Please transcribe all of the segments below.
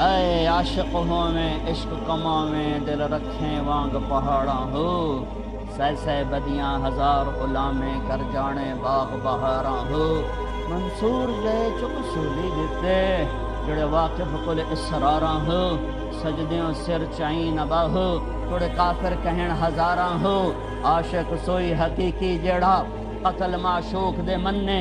اے عاشق ہو میں عشق کما میں دل رکھیں وانگ پہاڑاں ہو سہ بدیاں ہزار غلامیں کر جانے باغ بہاراں ہو منصور گئے چک سولی دیتے جڑے واقف کل اسراراں ہو سجدیوں سر چائیں نبا ہو تھوڑے کافر کہن ہزاراں ہو عاشق سوئی حقیقی جڑا قتل معشوق دے مننے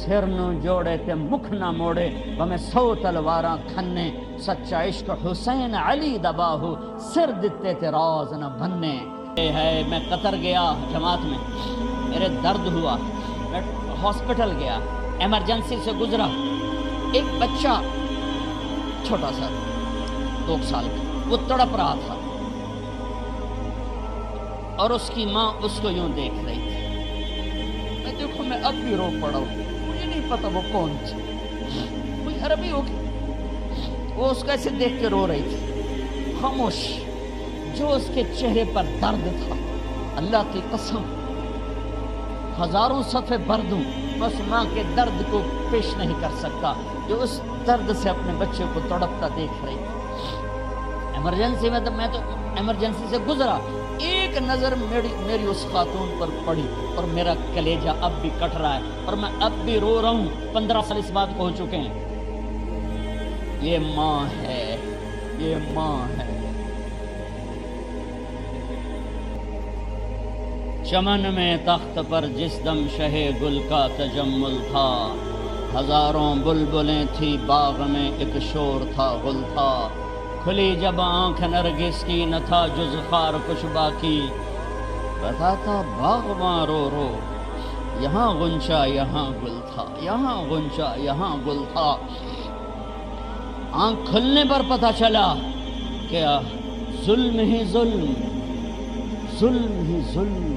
سر نو جوڑے تے مکھ نہ موڑے بمیں 100 تلواراں کھنے سچا عشق حسین علی دبا ہو سر دتے تے راز نہ بننے ہے میں قطر گیا جماعت میں میرے درد ہوا میں ہاسپٹل گیا ایمرجنسی سے گزرا ایک بچہ چھوٹا سا 2 سال کا وہ تڑپ رہا تھا اور اس کی ماں اس کو یوں دیکھ رہی تھی میں دیکھو میں اب بھی رو پڑا ہوں مجھے نہیں پتا وہ کون تھی کوئی عربی ہوگی وہ اس کو ایسے دیکھ کے رو رہی تھی خاموش جو اس کے چہرے پر درد تھا اللہ کی قسم ہزاروں صفحے بھر دوں بس ماں کے درد کو پیش نہیں کر سکتا جو اس درد سے اپنے بچے کو تڑپتا دیکھ رہی تھی ایمرجنسی میں تو ایمرجنسی سے گزرا ایک نظر میری اس خاتون پر پڑی اور میرا کلیجہ اب بھی کٹ رہا ہے اور میں اب بھی رو رہا ہوں 15 سال اس بات کو ہو چکے ہیں یہ ماں ہے یہ ماں ہے چمن میں تخت پر جس دم شہ گل کا تجمل تھا ہزاروں بلبلیں تھی باغ میں ایک شور تھا غل تھا کھلی جب آنکھ نرگس کی نہ تھا جز خار کچھ باقی بتاتا باغباں رو رو یہاں غنچہ یہاں گل تھا یہاں غنچہ یہاں گل تھا آنکھ کھلنے پر پتہ چلا کہ ظلم ہی ظلم ظلم ہی ظلم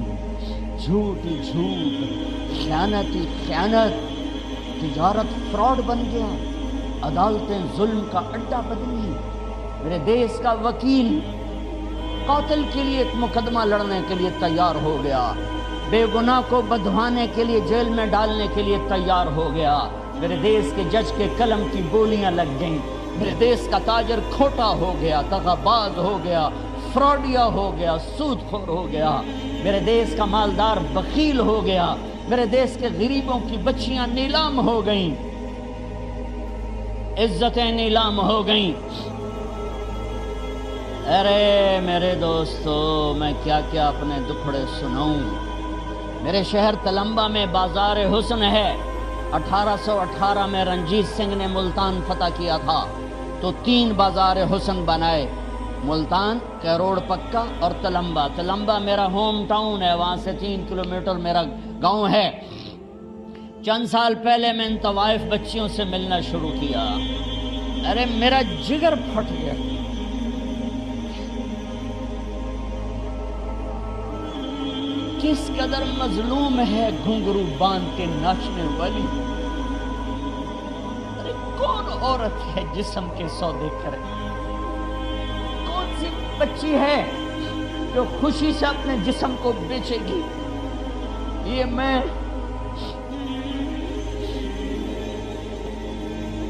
جھوٹ ہی جھوٹ خیانت ہی خیانت تجارت فراڈ بن گیا عدالتیں ظلم کا اڈا بدلی میرے دیس کا وکیل قاتل کے لیے ایک مقدمہ لڑنے کے لیے تیار ہو گیا بے گناہ کو بدھوانے کے لیے جیل میں ڈالنے کے لیے تیار ہو گیا میرے دیس کے جج کے قلم کی گولیاں لگ گئیں میرے دیس کا تاجر کھوٹا ہو گیا دغاباز ہو گیا فراڈیا ہو گیا سود خور ہو گیا میرے دیس کا مالدار بخیل ہو گیا میرے دیس کے غریبوں کی بچیاں نیلام ہو گئیں عزتیں نیلام ہو گئیں ارے میرے دوستو میں کیا کیا اپنے دکھڑے سناؤں میرے شہر تلمبا میں بازار حسن ہے 1818 میں رنجیت سنگھ نے ملتان فتح کیا تھا تو 3 بازار حسن بنائے ملتان کیروڑ پکا اور تلمبا میرا ہوم ٹاؤن ہے وہاں سے 3 کلومیٹر میرا گاؤں ہے چند سال پہلے میں ان طوائف بچیوں سے ملنا شروع کیا ارے میرا جگر پھٹ گیا کس قدر مظلوم ہے گھنگرو باندھ کے ناچنے والی ارے کون عورت ہے جسم کے سودے کرے کون سی بچی ہے جو خوشی سے اپنے جسم کو بیچے گی یہ میں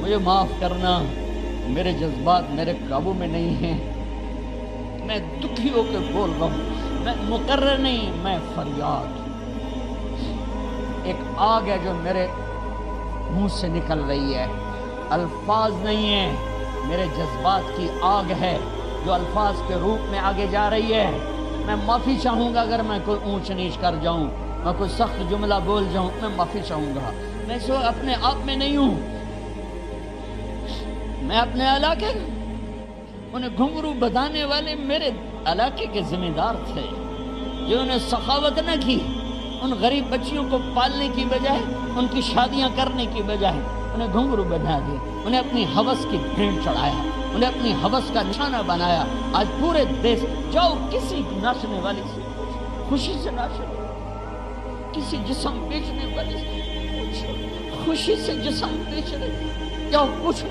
مجھے معاف کرنا میرے جذبات میرے قابو میں نہیں ہیں میں دکھی ہو کے بول رہا ہوں میں مقرر نہیں میں فریاد ایک آگ ہے جو میرے منہ سے نکل رہی ہے الفاظ نہیں ہیں میرے جذبات کی آگ ہے جو الفاظ کے روپ میں آگے جا رہی ہے میں معافی چاہوں گا اگر میں کوئی اونچ نیچ کر جاؤں میں کوئی سخت جملہ بول جاؤں میں معافی چاہوں گا میں سو اپنے آپ میں نہیں ہوں میں اپنے علاقے انہیں گھنگرو بتانے والے میرے علاقے کے ذمہ دار تھے جنہوں نے سخاوت نہ کی ان غریب بچیوں کو پالنے کی بجائے ان کی شادیاں کرنے کی بجائے انہیں گھنگرو بنا دیا انہیں اپنی ہوس کی بھینٹ چڑھایا انہیں اپنی ہوس کا نشانہ بنایا آج پورے دیش جاؤ کسی ناچنے والی سے خوشی سے ناچو کسی جسم بیچنے والی سے خوشی سے جسم بیچنے جاؤ پوچھو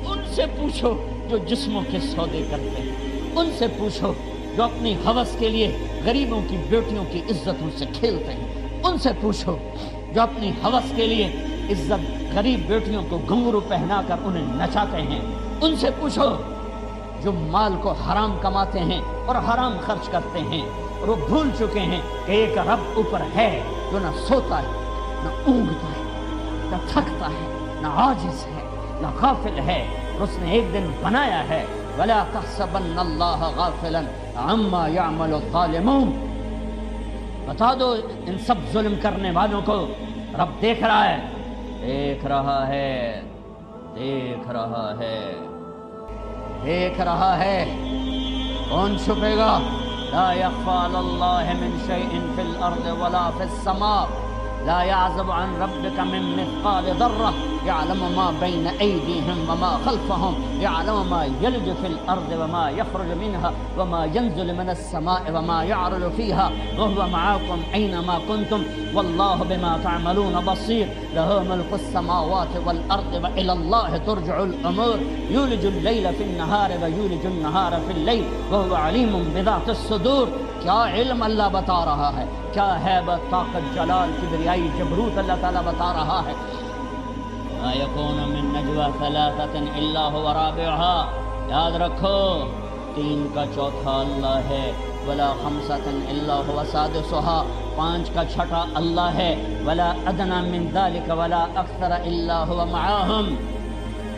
ان سے پوچھو جو جسموں کے سودے کرتے ہیں ان سے پوچھو جو اپنی ہوس کے لیے غریبوں کی بیٹیوں کی عزتوں سے کھیلتے ہیں ان سے پوچھو جو اپنی ہوس کے لیے عزت غریب بیٹیوں کو گھنگرو پہنا کر انہیں نچاتے ہیں، ان سے پوچھو جو مال کو حرام کماتے ہیں اور حرام خرچ کرتے ہیں، اور وہ بھول چکے ہیں کہ ایک رب اوپر ہے جو نہ سوتا ہے، نہ اونگتا ہے، نہ تھکتا ہے، نہ عاجز ہے، نہ غافل ہے، اور اس نے ایک دن بنایا ہے۔ وَلَا تَحْسَبَنَّ اللَّهَ غَافِلًا عَمَّا يَعْمَلُ الظَّالِمُونَ۔ بتا دو ان سب ظلم کرنے والوں کو رب دیکھ رہا ہے، دیکھ رہا ہے، دیکھ رہا ہے، دیکھ رہا ہے۔ کون چھپے گا؟ لا يخفى على الله من شيء في الأرض ولا في السماء، لا يعزب عن ربك من مثقال ذرة، يعلم ما بين أيديهم وما خلفهم، يعلم ما يلج في الأرض وما يخرج منها وما ينزل من السماء وما يعرج فيها، وهو معاكم أينما كنتم والله بما تعملون بصير، له ملك السماوات والأرض وإلى الله ترجع الأمور، يولج الليل في النهار ويولج النهار في الليل وهو عليم بذات الصدور۔ کیا علم اللہ بتا رہا ہے، کیا ہیبت، طاقت، جلال، کبریائی، جبروت اللہ تعالیٰ بتا رہا ہے۔ لا يكون من نجوى ثلاثة إلا هو رابعها، یاد رکھو تین کا چوتھا اللہ ہے، ولا خمسة إلا هو سادسها، پانچ کا چھٹا اللہ ہے، ولا ادنى من ذلك ولا اکثر الا هو معاهم،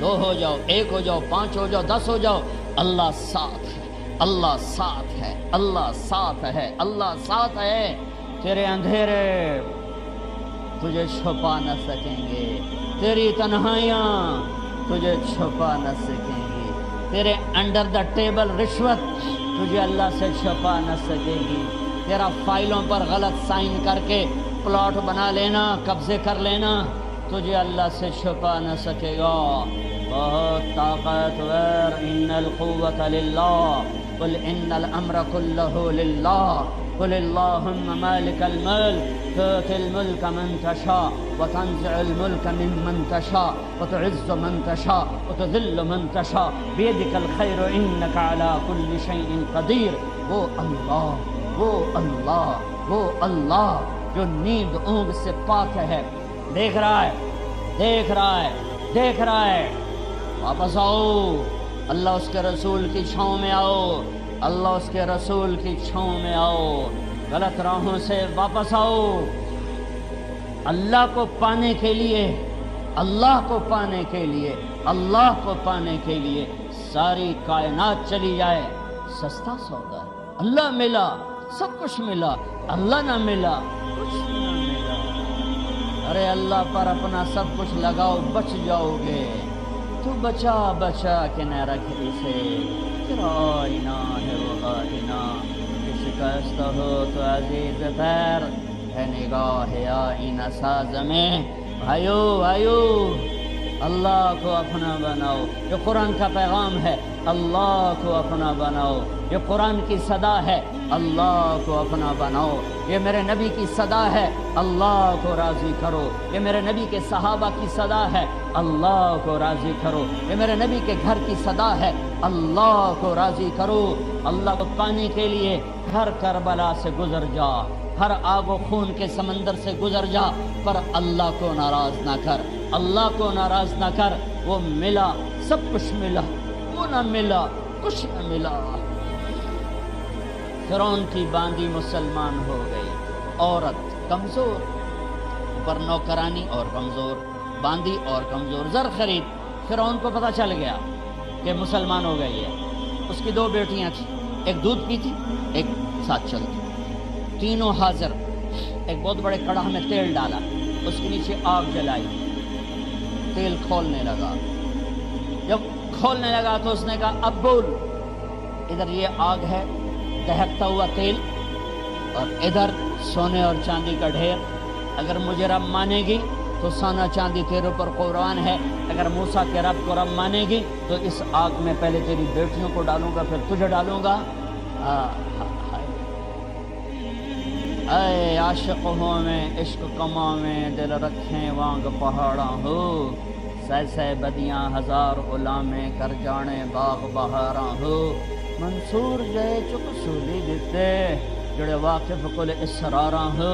دو ہو جاؤ، ایک ہو جاؤ، پانچ ہو جاؤ، 10 ہو جاؤ، اللہ ساتھ ہے، اللہ ساتھ ہے، اللہ ساتھ ہے، اللہ ساتھ ہے۔ تیرے اندھیرے تجھے چھپا نہ سکیں گے، تیری تنہائیاں تجھے چھپا نہ سکیں گی، تیرے انڈر دا ٹیبل رشوت تجھے اللہ سے چھپا نہ سکے گی، تیرا فائلوں پر غلط سائن کر کے پلاٹ بنا لینا، قبضے کر لینا تجھے اللہ سے چھپا نہ سکے گا۔ بہت طاقتور، ان القوت للہ، قل ان الامر كله لله، قل اللهم مالك الملك تؤتي الملك من تشاء وتنزع الملك ممن تشاء وتعز من تشاء وتذل من تشاء بيدك الخير انك على كل شيء قدير۔ وہ اللہ، وہ اللہ، وہ اللہ جو نیند اونگ سے پاک ہے، دیکھ رہا ہے، دیکھ رہا ہے، دیکھ رہا ہے۔ واپس آؤ، اللہ اس کے رسول کی چھاؤں میں آؤ، اللہ اس کے رسول کی چھاؤں میں آؤ، غلط راہوں سے واپس آؤ۔ اللہ کو پانے کے لیے، اللہ کو پانے کے لیے، اللہ کو پانے کے لیے ساری کائنات چلی جائے، سستا سودا ہے۔ اللہ ملا، سب کچھ ملا، اللہ نہ ملا، کچھ نہ ملا۔ ارے اللہ پر اپنا سب کچھ لگاؤ، بچ جاؤ گے۔ تو بچا بچا کے نہ رکھ اسے، تیرا آئینہ ہے وہ آئینہ، کہ شکست ہو تو عزیز تر ہے نگاہ آئینہ ساز میں۔ بھائیو بھائیو، اللہ کو اپنا بناؤ، جو قرآن کا پیغام ہے اللہ کو اپنا بناؤ، یہ قرآن کی صدا ہے اللہ کو اپنا بناؤ، یہ میرے نبی کی صدا ہے اللہ کو راضی کرو، یہ میرے نبی کے صحابہ کی صدا ہے اللہ کو راضی کرو، یہ میرے نبی کے گھر کی صدا ہے اللہ کو راضی کرو۔ اللہ کو پانے کے لیے ہر کربلا سے گزر جا، ہر آگ و خون کے سمندر سے گزر جا، پر اللہ کو ناراض نہ کر، اللہ کو ناراض نہ کر۔ وہ ملا، سب کچھ ملا، وہ نہ ملا، کچھ نہ ملا۔ فرعون کی باندی مسلمان ہو گئی، عورت کمزور، پر نوکرانی اور کمزور، باندی اور کمزور، زر خرید۔ فرعون کو پتہ چل گیا کہ مسلمان ہو گئی ہے۔ اس کی 2 بیٹیاں تھیں، ایک دودھ پیتی، ایک ساتھ چلتی، تینوں حاضر۔ ایک بہت بڑے کڑاہ میں تیل ڈالا، اس کے نیچے آگ جلائی، تیل کھولنے لگا۔ جب کھولنے لگا تو اس نے کہا اب بول، ادھر یہ آگ ہے، دہکتا ہوا تیل، اور ادھر سونے اور چاندی کا ڈھیر۔ اگر مجھے رب مانے گی تو سونا چاندی تیرے اوپر قربان ہے، اگر موسیٰ کے رب کو رب مانے گی تو اس آگ میں پہلے تیری بیٹیوں کو ڈالوں گا، پھر تجھے ڈالوں گا۔ اے عاشق ہو میں عشق کما میں دل رکھیں وانگ پہاڑاں ہو، سہ سہ بدیاں ہزار غلامیں کر جانے باغ بہاراں ہو، منصور جے چک سولی دیتے جڑے واقف کل اسراراں ہو،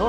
2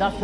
10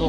2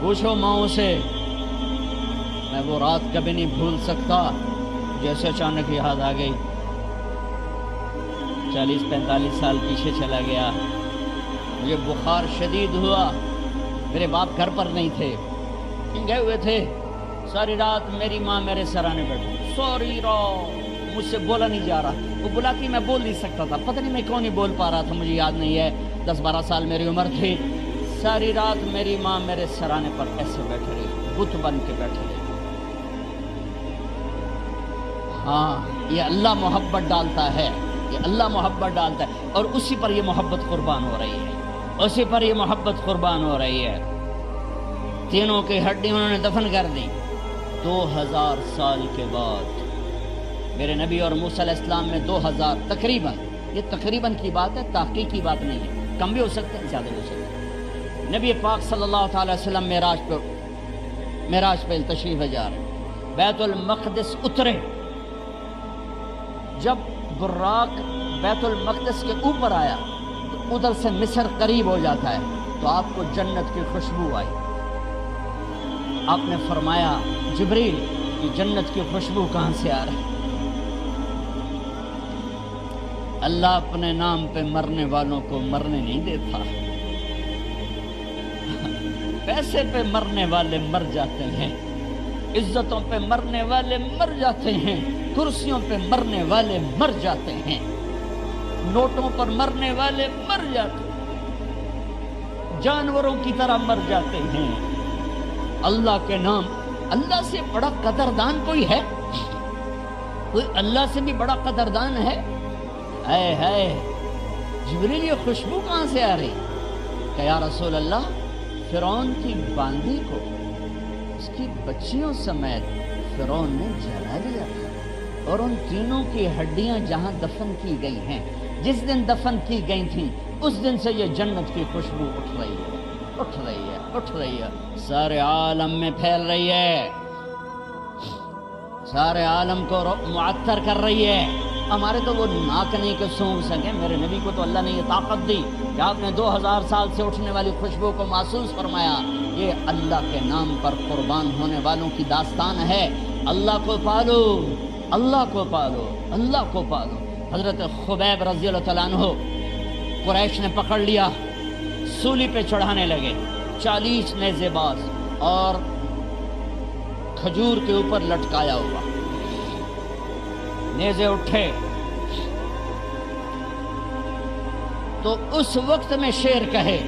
پوچھو ماؤں سے، میں وہ رات کبھی نہیں بھول سکتا جیسے اچانک یاد آ گئی۔ 40-45 سال پیچھے چلا گیا، مجھے بخار شدید ہوا، میرے باپ گھر پر نہیں تھے، گئے ہوئے تھے۔ ساری رات میری ماں میرے سرانے بیٹھی، سوری رات مجھ سے بولا نہیں جا رہا، وہ بلاتی میں بول نہیں سکتا تھا، پتہ نہیں میں کیوں نہیں بول پا رہا تھا، مجھے یاد نہیں ہے، 10-12 سال میری عمر تھی۔ ساری رات میری ماں میرے سرانے پر ایسے بیٹھ رہی، بت بن کے بیٹھ رہی۔ ہاں، یہ اللہ محبت ڈالتا ہے، یہ اللہ محبت ڈالتا ہے، اور اسی پر یہ محبت قربان ہو رہی ہے، اسی پر یہ محبت قربان ہو رہی ہے۔ تینوں کی ہڈی انہوں نے دفن کر دی۔ 2000 سال کے بعد میرے نبی اور موسیٰ علیہ السلام میں 2000 تقریباً، یہ تقریباً کی بات ہے، تحقیق کی بات نہیں ہے، کم بھی ہو سکتے ہیں، زیادہ بھی ہو سکتے ہیں۔ نبی پاک صلی اللہ تعالی وسلم معراج پہ تشریف جا رہے، بیت المقدس اترے، جب براق بیت المقدس کے اوپر آیا تو ادھر سے مصر قریب ہو جاتا ہے، تو آپ کو جنت کی خوشبو آئی۔ آپ نے فرمایا جبریل، یہ جنت کی خوشبو کہاں سے آ رہی؟ اللہ اپنے نام پہ مرنے والوں کو مرنے نہیں دیتا، پیسے پہ مرنے والے مر جاتے ہیں، عزتوں پہ مرنے والے مر جاتے ہیں، کرسیوں پہ مرنے والے مر جاتے ہیں، نوٹوں پر مرنے والے مر جاتے ہیں، جانوروں کی طرح مر جاتے ہیں۔ اللہ کے نام، اللہ سے بڑا قدردان کوئی ہے؟ کوئی اللہ سے بھی بڑا قدردان ہے؟ اے ہے جبریل، یہ خوشبو کہاں سے آ رہی؟ کہ یا رسول اللہ، فرعون کی باندی کو اس کی بچیوں سمیت فرعون نے جلا دیا تھا، اور ان تینوں کی ہڈیاں جہاں دفن کی گئی ہیں، جس دن دفن کی گئی تھیں، اس دن سے یہ جنت کی خوشبو اٹھ رہی ہے، اٹھ رہی ہے، اٹھ رہی ہے، سارے عالم میں پھیل رہی ہے، سارے عالم کو معطر کر رہی ہے۔ ہمارے تو وہ ناک نہیں کہ سونگھ سکیں، میرے نبی کو تو اللہ نے یہ طاقت دی کہ آپ نے 2000 سال سے اٹھنے والی خوشبو کو محسوس فرمایا۔ یہ اللہ کے نام پر قربان ہونے والوں کی داستان ہے۔ اللہ کو پالو، اللہ کو پالو، اللہ کو پالو۔ حضرت خبیب رضی اللہ تعالیٰ عنہ قریش نے پکڑ لیا، سولی پہ چڑھانے لگے، 40 نیزے باز اور کھجور کے اوپر لٹکایا ہوا، نیزے اٹھے تو اس وقت میں شعر کہے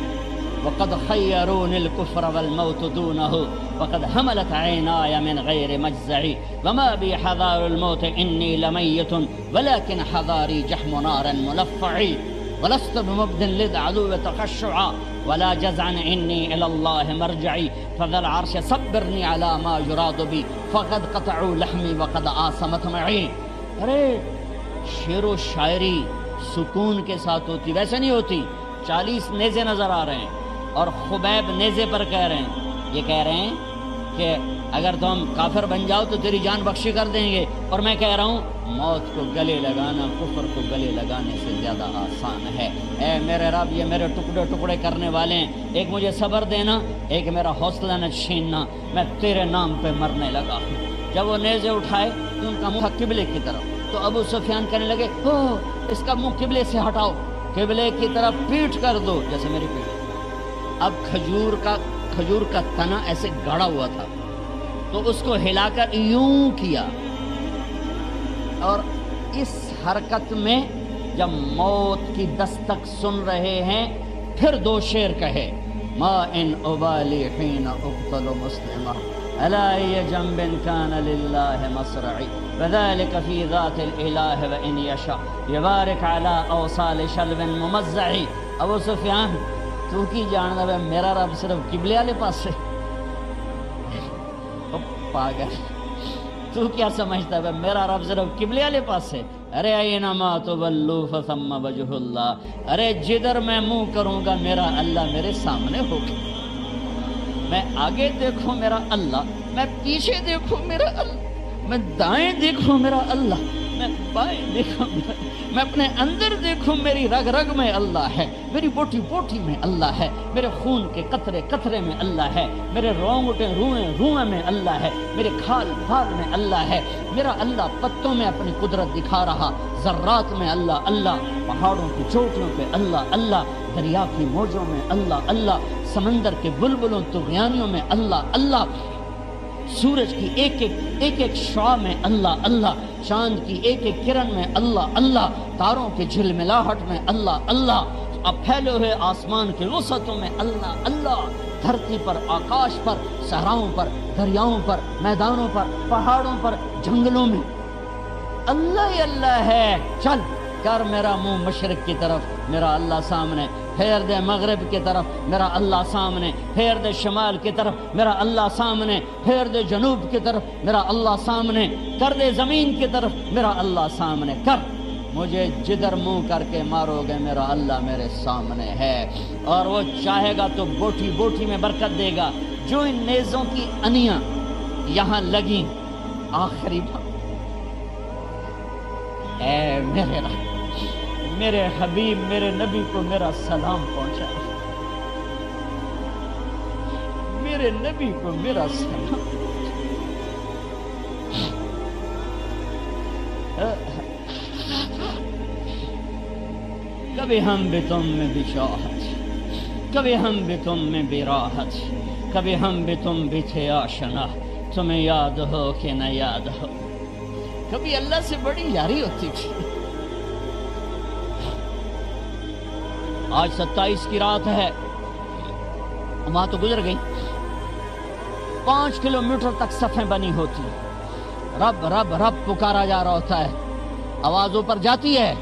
وَقَدْ خَيَّرُونِ الْكُفْرَ وَالْمَوْتُ دُونَهُ وَقَدْ حَمَلَتْ عَيْنَايَ مِنْ غَيْرِ مَجْزَعِ وَمَا بِي حَذَارُ الْمَوْتِ إِنِّي لَمَيِّتٌ وَلَكِنْ حَذَارِي جَحْمُ نَارٍ مُلَفَّعِ وَلَسْتُ بِمُبْدٍ لِلْعَدُوِّ تَخَشُّعًا وَلَا جَزْعًا إِنِّي إِلَى اللَّهِ مَرْجِعِي فَذَا الْعَرْشِ صَبِّرْنِي عَلَى مَا يُرَادُ بِي فَقَدْ قَطَعُوا لَحْمِي وَقَدْ آسَمَتْ مَعِي۔ ارے شعر و شاعری سکون کے ساتھ ہوتی، ویسے نہیں ہوتی۔ 40 نیزے نظر آ رہے ہیں اور خبیب نیزے پر کہہ رہے ہیں، یہ کہہ رہے ہیں کہ اگر تم کافر بن جاؤ تو تیری جان بخشی کر دیں گے، اور میں کہہ رہا ہوں موت کو گلے لگانا کفر کو گلے لگانے سے زیادہ آسان ہے۔ اے میرے رب، یہ میرے ٹکڑے ٹکڑے کرنے والے ہیں، ایک مجھے صبر دینا، ایک میرا حوصلہ نہ چھیننا، میں تیرے نام پہ مرنے لگا ہوں۔ جب وہ نیزے اٹھائے تو ان کا منہ قبلے کی طرف، تو ابو سفیان کہنے لگے ہو اس کا منہ قبلے سے ہٹاؤ، قبلے کی طرف پیٹ کر دو، جیسے میری پیٹ۔ اب کھجور کا تنا ایسے گاڑا ہوا تھا، تو اس کو ہلا کر یوں کیا، اور اس حرکت میں جب موت کی دستک سن رہے ہیں پھر 2 شعر کہے ما ان ابالی حین اقتل مسلما الا ای جنب کان للہ مصرعی وذلك فی ذات الالہ وان یشاء یبارک علی اوصال شلو ممزعی۔ ابو سفیان تو کی جاننا ہے میرا رب صرف قبلے والے پاس سے؟ پاگل، تو کیا سمجھتا ہے میرا رب صرف قبلے والے پاس سے؟ ارے اینما تولوا فثم وجہ اللہ، ارے جدھر میں منہ کروں گا میرا اللہ میرے سامنے ہوگا۔ میں آگے دیکھوں میرا اللہ، میں پیچھے دیکھوں میرا اللہ، میں دائیں دیکھوں میرا اللہ، میں بائیں دیکھوں میں اپنے اندر دیکھوں میری رگ رگ میں اللہ ہے، میری بوٹی بوٹی میں اللہ ہے، میرے خون کے قطرے قطرے میں اللہ ہے، میرے رونگٹے روئیں روئیں میں اللہ ہے، میرے کھال کھال میں اللہ ہے، میرا اللہ پتوں میں اپنی قدرت دکھا رہا، ذرات میں اللہ اللہ، پہاڑوں کی چوٹیوں پہ اللہ اللہ، دریا کی موجوں میں اللہ اللہ، سمندر کے بلبلوں طغیانیوں میں اللہ اللہ، سورج کی ایک شعاع میں اللہ اللہ، چاند کی ایک کرن میں اللہ اللہ، تاروں کی جھلملاہٹ میں اللہ اللہ، اب پھیلے ہوئے آسمان کے وسعتوں میں اللہ اللہ، دھرتی پر، آکاش پر، صحراؤں پر، دریاؤں پر، میدانوں پر، پہاڑوں پر، جنگلوں میں اللہ ہی اللہ ہے۔ چل کر میرا منہ مشرق کی طرف، میرا اللہ سامنے، پھیر دے مغرب کی طرف، میرا اللہ سامنے، پھیر دے شمال کی طرف، میرا اللہ سامنے، پھیر دے جنوب کی طرف، میرا اللہ سامنے، کر دے زمین کی طرف، میرا اللہ سامنے کر، مجھے جدھر منہ کر کے مارو گے میرا اللہ میرے سامنے ہے، اور وہ چاہے گا تو بوٹی بوٹی میں برکت دے گا۔ جو ان نیزوں کی انیاں یہاں لگیں، آخری بات، اے میرے رب، میرے حبیب میرے نبی کو میرا سلام پہنچا، میرے نبی کو میرا سلام۔ کبھی ہم بھی تم میں بھی شاہد، کبھی ہم بھی تم میں بھی راحت، کبھی ہم بھی تم بھی تھے آشنا، تمہیں یاد ہو کہ نہ یاد ہو، کبھی اللہ سے بڑی یاری ہوتی تھی۔ آج 27 کی رات ہے، وہاں تو گزر گئی، 5 کلومیٹر تک صفیں بنی ہوتی، رب رب رب پکارا جا رہا ہوتا ہے، آواز اوپر جاتی ہے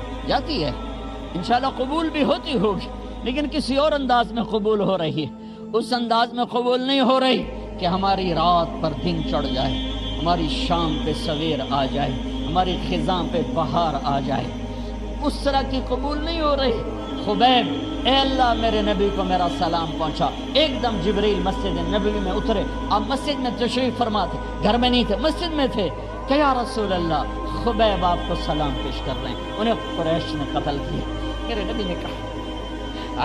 انشاءاللہ قبول بھی ہوتی ہوگی، لیکن کسی اور انداز میں قبول ہو رہی ہے، اس انداز میں قبول نہیں ہو رہی کہ ہماری رات پر دن چڑھ جائے، ہماری شام پہ سویر آ جائے، ہماری خزاں پہ بہار آ جائے، اس طرح کی قبول نہیں ہو رہی۔ خبیب، اے اللہ میرے نبی کو میرا سلام پہنچا۔ ایک دم جبریل مسجد نبوی میں اترے، آپ مسجد میں تشریف فرما تھے، گھر میں نہیں تھے، مسجد میں تھے، کہ یا رسول اللہ خبیب آپ کو سلام پیش کر رہے ہیں، انہیں قریش نے قتل کیا۔ میرے نبی نے کہا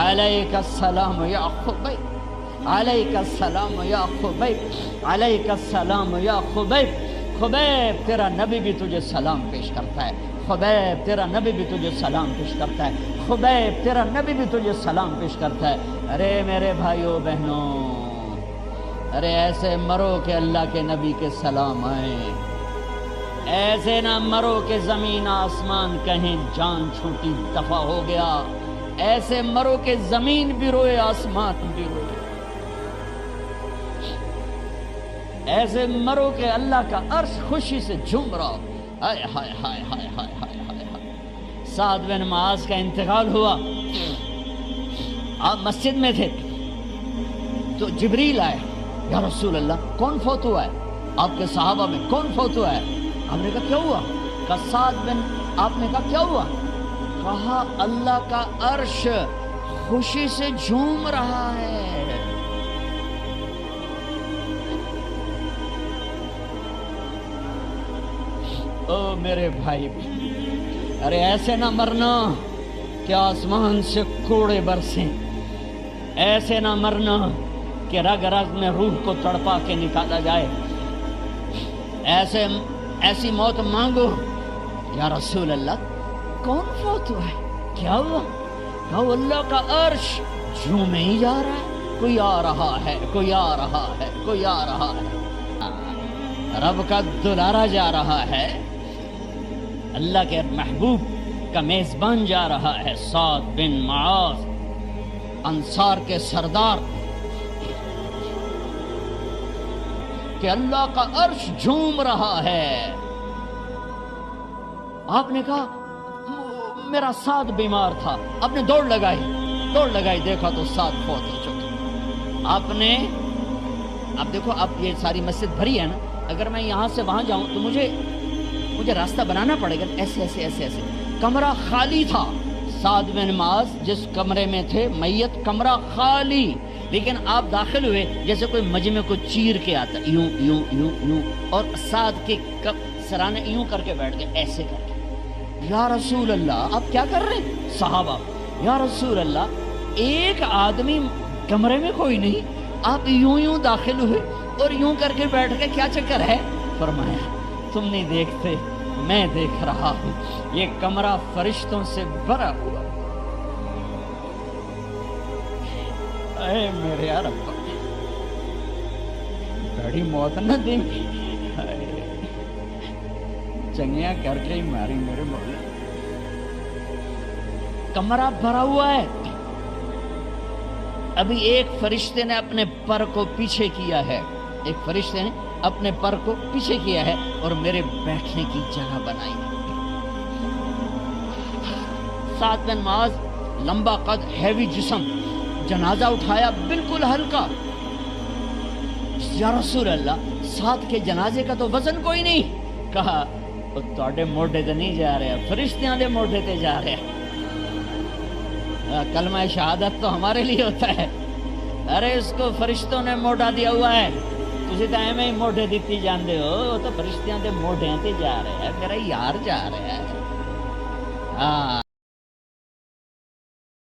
علیک السلام یا خبیب، علیک السلام یا خبیب، علیک السلام یا خبیب، خبیب تیرا نبی بھی تجھے سلام پیش کرتا ہے، خبیب تیرا نبی بھی تجھے سلام پیش کرتا ہے، خبیب تیرا نبی بھی تجھے سلام پیش کرتا ہے۔ ارے میرے بھائیوں بہنوں، ارے ایسے مرو کہ اللہ کے نبی کے سلام آئیں، ایسے نہ مرو کہ زمین آسمان کہیں جان چھوٹی دفع ہو گیا، ایسے مرو کہ زمین بھی روئے آسمان بھی روئے، ایسے مرو کہ اللہ کا عرش خوشی سے جھوم رہا ہو۔ ہائے ہائے ہائے ہائے ہائے ہائے ہائے ہائے۔ سعد بن معاذ کا انتقال ہوا، آپ مسجد میں تھے تو جبریل آئے، یا رسول اللہ کون فوت ہوا ہے؟ آپ کے صحابہ میں کون فوت ہوا ہے؟ آپ نے کہا کیا ہوا؟ کہا سعد بن، آپ نے کہا کیا ہوا؟ کہا اللہ کا عرش خوشی سے جھوم رہا ہے۔ او میرے بھائی، ارے ایسے نہ مرنا کہ آسمان سے کوڑے برسیں، ایسے نہ مرنا کہ رگ رگ میں روح کو تڑپا کے نکالا جائے، ایسی موت مانگو۔ یا رسول اللہ کون فوت ہوا ہے؟ کیا ہوا؟ کہا اللہ کا عرش جھومے ہی جا رہا ہے، کوئی آ رہا ہے، کوئی آ رہا ہے، کوئی آ رہا ہے، رب کا دلارا جا رہا ہے، اللہ کے محبوب کا میزبان جا رہا ہے، سعد بن معاذ انصار کے سردار، کہ اللہ کا عرش جھوم رہا ہے۔ آپ نے کہا میرا سعد بیمار تھا، آپ نے دوڑ لگائی، دیکھا تو سعد فوت ہو چکا۔ آپ نے، اب دیکھو اب یہ ساری مسجد بھری ہے نا، اگر میں یہاں سے وہاں جاؤں تو مجھے راستہ بنانا پڑے گا، ایسے۔ کمرہ خالی تھا، سعد بن معاذ جس کمرے میں تھے میت، کمرہ خالی، لیکن آپ داخل ہوئے جیسے کوئی مجمع کو چیر کے آتا، یوں، اور سعد کے سرانے یوں کر کے بیٹھ گئے، ایسے کر کے، یا رسول اللہ آپ کیا کر رہے ہیں؟ صحابہ یا رسول اللہ ایک آدمی کمرے میں کوئی نہیں، آپ یوں داخل ہوئے اور یوں کر کے بیٹھ کے کیا چکر ہے؟ فرمایا تم نہیں دیکھتے میں دیکھ رہا ہوں، یہ کمرہ فرشتوں سے بھرا ہوا۔ اے میرے رب بڑی موت نہ دیں، چنگیاں کر کے ہی ماری میرے مولا۔ کمرہ بھرا ہوا ہے، ابھی ایک فرشتے نے اپنے پر کو پیچھے کیا ہے، ایک فرشتے نے اپنے پر کو پیچھے کیا ہے اور میرے بیٹھنے کی جگہ بنائی۔ سعد بن معاذ لمبا قد ہیوی جسم، جنازہ اٹھایا بالکل ہلکا۔ یا رسول اللہ سعد کے جنازے کا تو وزن کوئی نہیں۔ کہا وہ تواڈے موڈے تے نہیں جا رہا، فرشتیاں دے موڈے تے جا رہا۔ کلمہ شہادت تو ہمارے لیے ہوتا ہے، ارے اس کو فرشتوں نے موڈا دیا ہوا ہے، تسی تو ایویں ہی موڈے دیتی جاندے ہو، وہ تو فرشتیاں دے موڈیاں تے جا رہا ہے، میرا یار جا رہا ہے۔ ہاں